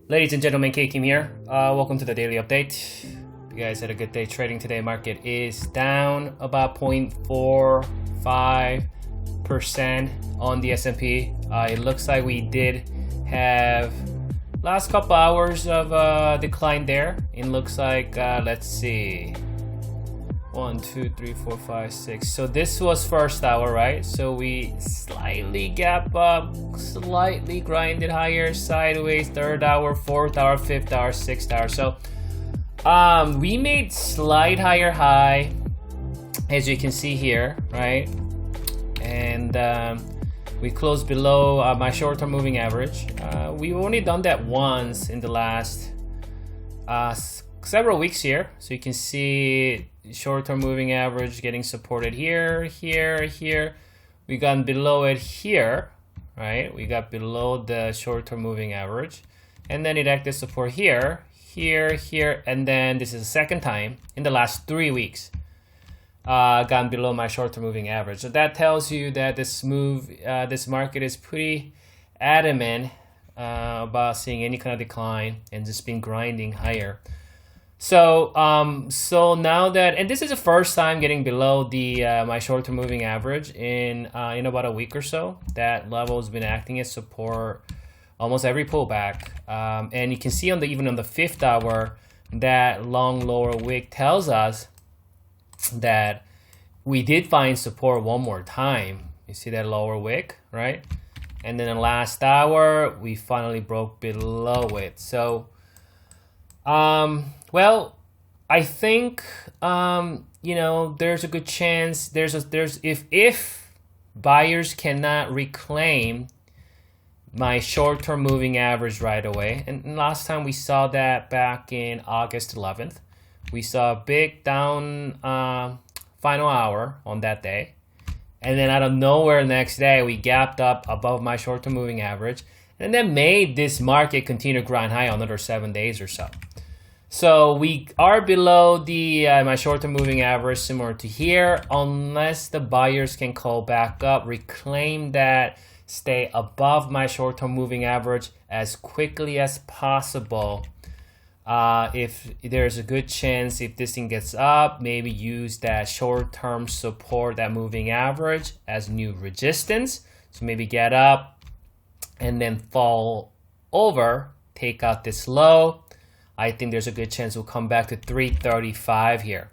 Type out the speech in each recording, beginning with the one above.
Ladies and gentlemen, K-Kim here. Welcome to the daily update. You guys had a good day trading today. Market is down about 0.45% on the S&P. It looks like we did have last couple hours of decline there. It looks like, let's see, 1, 2, 3, 4, 5, 6. So this was first hour, right? So we slightly gap up, slightly grinded higher, sideways, third hour, fourth hour, fifth hour, sixth hour. So we made slight higher high, as you can see here, right? And we closed below my short-term moving average. We've only done that once in the last several weeks here. So you can see short-term moving average getting supported here, here. We got below it here, right? We got below the short-term moving average, and then it acted support here, and then this is the second time in the last 3 weeks gone below my short-term moving average. So that tells you that this market is pretty adamant about seeing any kind of decline and just been grinding higher. So now that, and this is the first time getting below the my short-term moving average in about a week or so. That level has been acting as support almost every pullback, and you can see even on the fifth hour, that long lower wick tells us that we did find support one more time. You see that lower wick, right? And then in the last hour, we finally broke below it. So well, I think there's a good chance if buyers cannot reclaim my short-term moving average right away, and last time we saw that back in August 11th, we saw a big down final hour on that day, and then out of nowhere next day we gapped up above my short-term moving average, and then made this market continue to grind high another 7 days or so. So we are below the my short-term moving average, similar to here, unless the buyers can call back up, reclaim that, stay above my short-term moving average as quickly as possible. If there's a good chance, if this thing gets up, maybe use that short-term support, that moving average, as new resistance. So maybe get up and then fall over, take out this low. I think there's a good chance we'll come back to 335 here.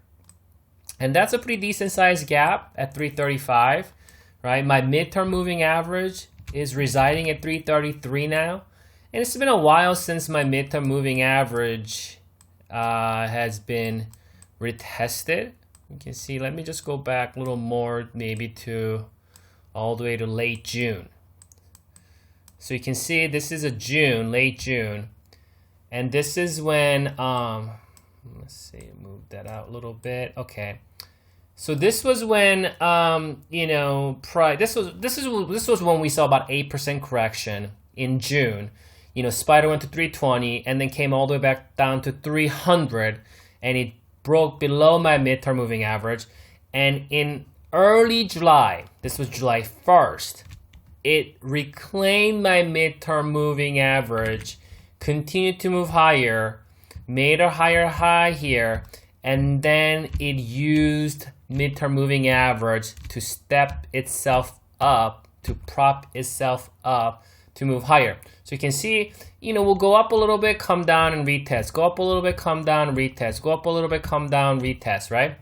And that's a pretty decent sized gap at 335, right? My midterm moving average is residing at 333 now. And it's been a while since my midterm moving average has been retested. You can see, let me just go back a little more, maybe to all the way to late June. So you can see this is late June. And this is when, let's see, move that out a little bit. Okay. So this was when, this was when we saw about 8% correction in June. Spider went to 320 and then came all the way back down to 300, and it broke below my midterm moving average. And in early July, this was July 1st, it reclaimed my midterm moving average, continued to move higher, made a higher high here, and then it used midterm moving average to step itself up, to prop itself up to move higher. So you can see, we'll go up a little bit, come down and retest, go up a little bit, come down, retest, go up a little bit, come down, retest, right?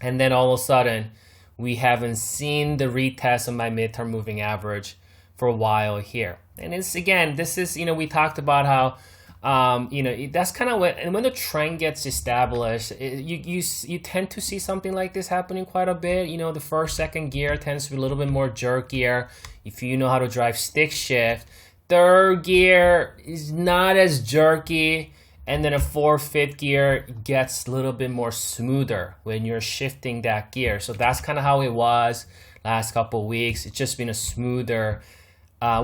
And then all of a sudden, we haven't seen the retest of my midterm moving average for a while here. And it's, again, this is, we talked about how, that's kind of what, and when the trend gets established, you tend to see something like this happening quite a bit. The first, second gear tends to be a little bit more jerkier if you know how to drive stick shift. Third gear is not as jerky, and then a fourth, fifth gear gets a little bit more smoother when you're shifting that gear. So that's kind of how it was last couple of weeks. It's just been a smoother.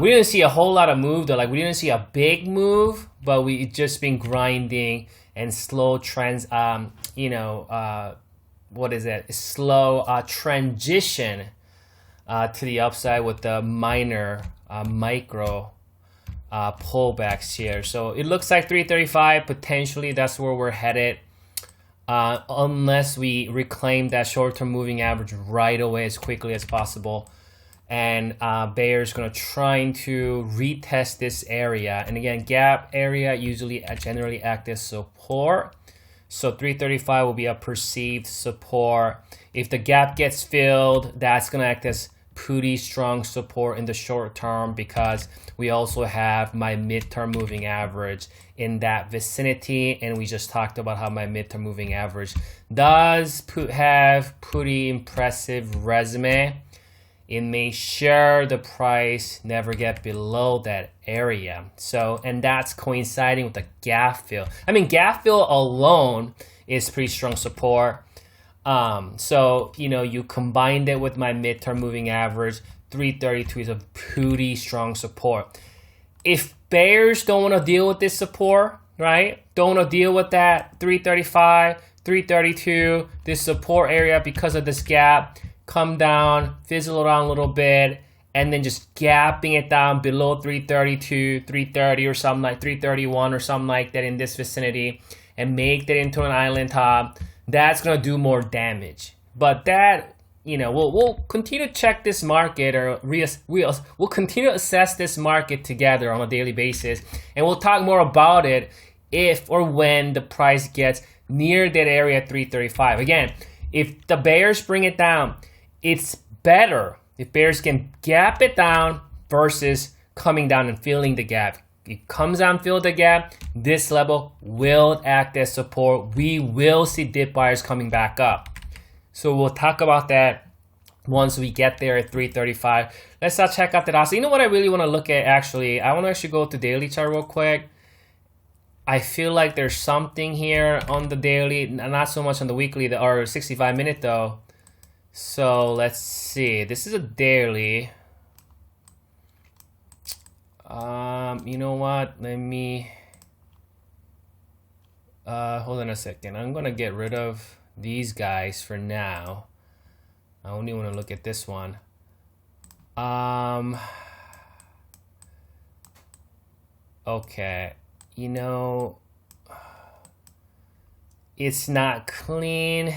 We didn't see a whole lot of move though. Like, we didn't see a big move, but we just been grinding and slow trends. Slow transition to the upside with the minor micro pullbacks here. So it looks like 335, potentially that's where we're headed. Unless we reclaim that short-term moving average right away as quickly as possible. And bears gonna trying to retest this area. And again, gap area usually generally act as support. So 335 will be a perceived support. If the gap gets filled, that's gonna act as pretty strong support in the short term, because we also have my midterm moving average in that vicinity, and we just talked about how my midterm moving average does have pretty impressive resume. It makes sure the price never get below that area. So, and that's coinciding with the gap fill. I mean, gap fill alone is pretty strong support. So, you know, you combined it with my midterm moving average, 332 is a pretty strong support. If bears don't want to deal with this support, right? Don't want to deal with that 335, 332, this support area because of this gap, come down, fizzle around a little bit, and then just gapping it down below 332, 330 or something like 331 or something like that in this vicinity, and make that into an island top. That's gonna do more damage. But that, you know, we'll continue to check this market, or we'll continue to assess this market together on a daily basis, and we'll talk more about it if or when the price gets near that area at 335. Again, if the bears bring it down, it's better if bears can gap it down versus coming down and filling the gap. It comes down, fill the gap, this level will act as support. We will see dip buyers coming back up. So we'll talk about that once we get there at 335. Let's check out that oscillator. You know what I really want to look at actually? I want to actually go to daily chart real quick. I feel like there's something here on the daily, not so much on the weekly or 65 minute though. So let's see. This is a daily. You know what? Let me hold on a second. I'm gonna get rid of these guys for now. I only want to look at this one. Okay. You know, it's not clean.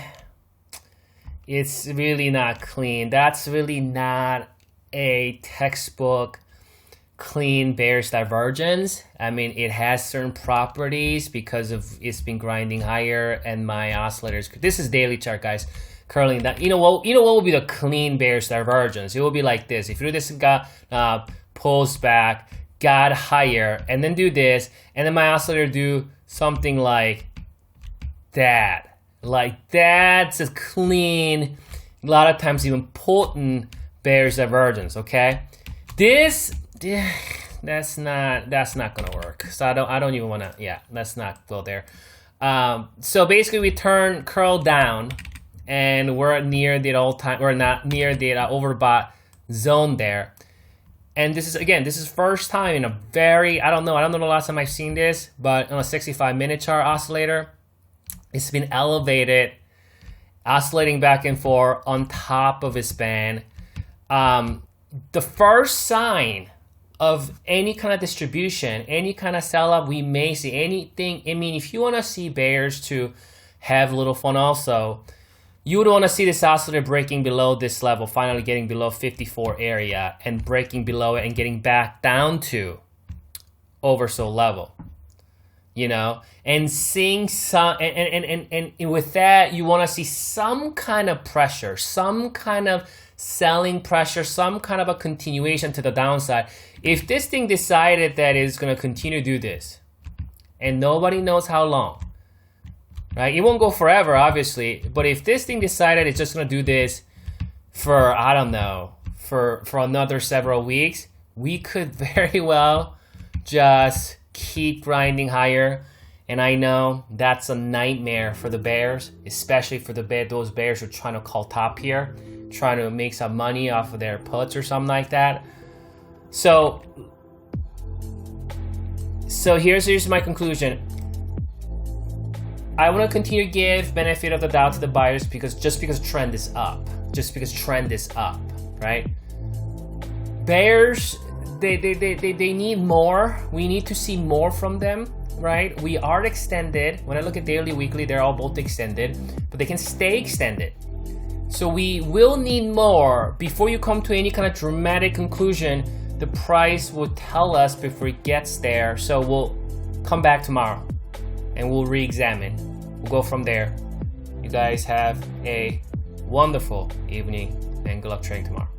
It's really not clean. That's really not a textbook clean bearish divergence. I mean, it has certain properties because of it's been grinding higher, and my oscillators. This is daily chart, guys. Curling that. You know what will be the clean bearish divergence? It will be like this. If you do this, got pulls back, got higher, and then do this, and then my oscillator do something like that. Like that's a clean, a lot of times even potent bearish divergence. Okay, that's not gonna work. So I don't even want to. Yeah, let's not go there. So basically, we turn curl down, and we're near the all-time. We're not near the overbought zone there. And this is first time in a very, I don't know the last time I've seen this, but on a 65-minute chart oscillator, it's been elevated, oscillating back and forth on top of its band. The first sign of any kind of distribution, any kind of sell-up we may see, anything, I mean, if you want to see bears to have a little fun also, you would want to see this oscillator breaking below this level, finally getting below 54 area and breaking below it and getting back down to oversold level, you know, and seeing some, and with that, you want to see some kind of pressure, some kind of selling pressure, some kind of a continuation to the downside. If this thing decided that it's going to continue to do this, and nobody knows how long, right? It won't go forever, obviously, but if this thing decided it's just going to do this for, I don't know, for another several weeks, we could very well just keep grinding higher. And I know that's a nightmare for the bears, especially for those bears who are trying to call top here, trying to make some money off of their puts or something like that. So here's my conclusion. I want to continue to give benefit of the doubt to the buyers because trend is up, right? Bears, they need more. We need to see more from them, right? We are extended. When I look at daily, weekly, they're all both extended, but they can stay extended. So we will need more before you come to any kind of dramatic conclusion. The price will tell us before it gets there. So we'll come back tomorrow and we'll re-examine. We'll go from there. You guys have a wonderful evening and good luck trading tomorrow.